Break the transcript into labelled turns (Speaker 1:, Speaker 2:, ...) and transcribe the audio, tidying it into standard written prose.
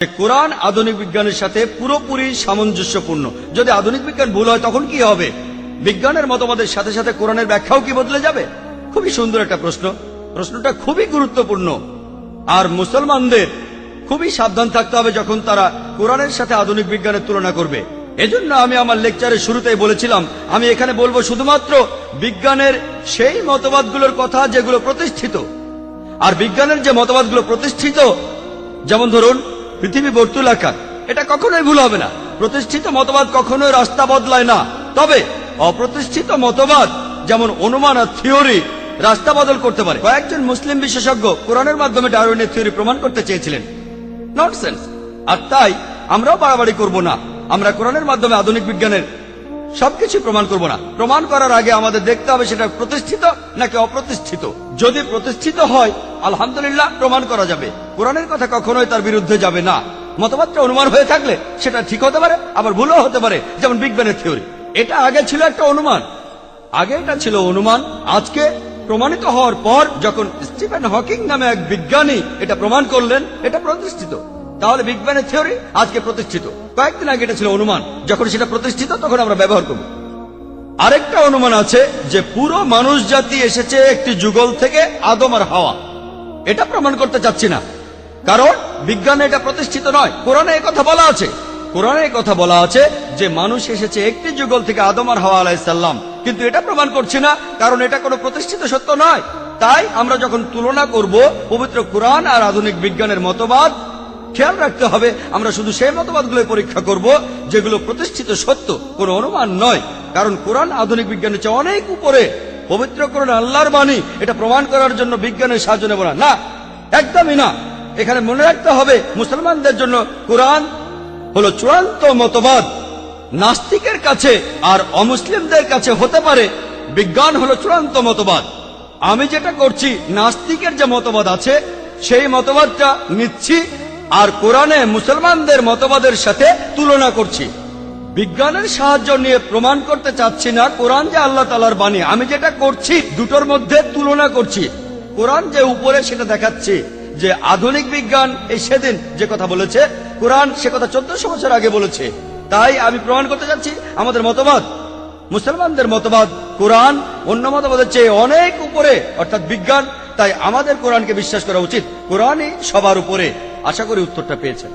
Speaker 1: কোরআন আধুনিক বিজ্ঞানের সাথে পুরোপুরি সামঞ্জস্যপূর্ণ। যদি আধুনিক বিজ্ঞান ভুল হয় তখন কি হবে? বিজ্ঞানের মতবাদের সাথে সাথে কোরআনের ব্যাখ্যাও কি বদলে যাবে? খুবই সুন্দর একটা প্রশ্ন। প্রশ্নটা খুবই গুরুত্বপূর্ণ। আর মুসলমানদের খুবই সাবধান থাকতে হবে যখন তারা কোরআনের সাথে আধুনিক বিজ্ঞানের তুলনা করবে। এজন্য আমি আমার লেকচারের শুরুতেই বলেছিলাম, আমি এখানে বলবো শুধুমাত্র বিজ্ঞানের সেই মতবাদগুলোর কথা যেগুলো প্রতিষ্ঠিত। আর বিজ্ঞানের যে মতবাদগুলো প্রতিষ্ঠিত, যেমন ধরুন পৃথিবী বর্তুলাকার, এটা কখনোই ভুল হবে না। প্রতিষ্ঠিত মতবাদ কখনোই রাস্তা বদলায় না। তবে অপ্রতিষ্ঠিত মতবাদ যেমন অনুমান আর থিওরি রাস্তা বদল করতে পারে। কয়েকজন মুসলিম বিশেষজ্ঞ কোরআনের মাধ্যমে ডারউইনের থিওরি প্রমাণ করতে চেয়েছিলেন। ননসেন্স। আর তাই আমরাও বাড়াবাড়ি করব না। আমরা কোরআনের মাধ্যমে আধুনিক বিজ্ঞানের সবকিছু প্রমাণ করব না। প্রমাণ করার আগে আমাদের দেখতে হবে সেটা প্রতিষ্ঠিত নাকি অপ্রতিষ্ঠিত। যদি প্রতিষ্ঠিত হয় আলহামদুলিল্লাহ প্রমাণ করা যাবে। কোরআনের কথা কখনোই তার বিরুদ্ধে যাবে না। মতবাদটা অনুমান হয়ে থাকলে সেটা ঠিক হতে পারে, আবার ভুলও হতে পারে। যেমন বিগ ব্যাং থিওরি, এটা আগে ছিল একটা অনুমান। আগে এটা ছিল অনুমান। আজকে প্রমাণিত হওয়ার পর যখন স্টিফেন হকিং নামে এক বিজ্ঞানী এটা প্রমাণ করলেন, এটা প্রতিষ্ঠিত। তাহলে বিগ ব্যাং থিওরি আজকে প্রতিষ্ঠিত। কয়েকদিন আগে এটা ছিল অনুমান। যখন সেটা প্রতিষ্ঠিত তখন আমরা ব্যবহার করব। আরেকটা অনুমান আছে যে পুরো মানুষ জাতি এসেছে একটি যুগল থেকে, আদম আর হাওয়া। এটা প্রমাণ করতে চাচ্ছি না, কারণ বিজ্ঞানে এটা প্রতিষ্ঠিত নয়। কোরআনে কথা বলা আছে, কোরআনে কথা বলা আছে যে মানুষ এসেছে একটি যুগল থেকে, আদম আর হাওয়া আলাইহিস সালাম। কিন্তু এটা প্রমাণ করছি না, কারণ এটা কোনো প্রতিষ্ঠিত সত্য নয়। তাই আমরা যখন তুলনা করব পবিত্র কোরআন আর আধুনিক বিজ্ঞানের মতবাদ, খেয়াল রাখতে হবে আমরা শুধু সেই মতবাদগুলো পরীক্ষা করব যেগুলো প্রতিষ্ঠিত সত্য, কোনো অনুমান নয়। কারণ কোরআন আধুনিক বিজ্ঞানের চেয়ে অনেক উপরে। পবিত্র কোরআন আল্লাহর বাণী। এটা প্রমাণ করার জন্য বিজ্ঞানের সাহায্য নেব না, একদমই না। এখানে মনে রাখতে হবে মুসলমানদের জন্য কোরআন হলো চূড়ান্ত মতবাদ। নাস্তিকের কাছে আর অমুসলিমদের কাছে হতে পারে বিজ্ঞান হলো চূড়ান্ত মতবাদ। আমি যেটা করছি, নাস্তিকের যে মতবাদ আছে সেই মতবাদটা নিচ্ছি আর কোরআনে মুসলমানদের মতবাদের সাথে তুলনা করছি। বিজ্ঞানের সাহায্য নিয়ে প্রমাণ করতে চাচ্ছি না কোরআন যে আল্লাহ তাআলার বাণী। আমি যেটা করছি দুটোর মধ্যে তুলনা করছি। কোরআন যে উপরে সেটা দেখাচ্ছি যে আধুনিক বিজ্ঞান এই সেদিন যে কথা বলেছে, কোরআন সে কথা 1400 বছর আগে বলেছে। তাই আমি প্রমাণ করতে চাচ্ছি আমাদের মতবাদ, মুসলমানদের মতবাদ, কোরআন অন্য মতবাদের চেয়ে অনেক উপরে, অর্থাৎ বিজ্ঞান। তাই আমাদের কোরআনকে বিশ্বাস করা উচিত। কোরআনই সবার উপরে। আশা করি উত্তরটা পেয়েছেন।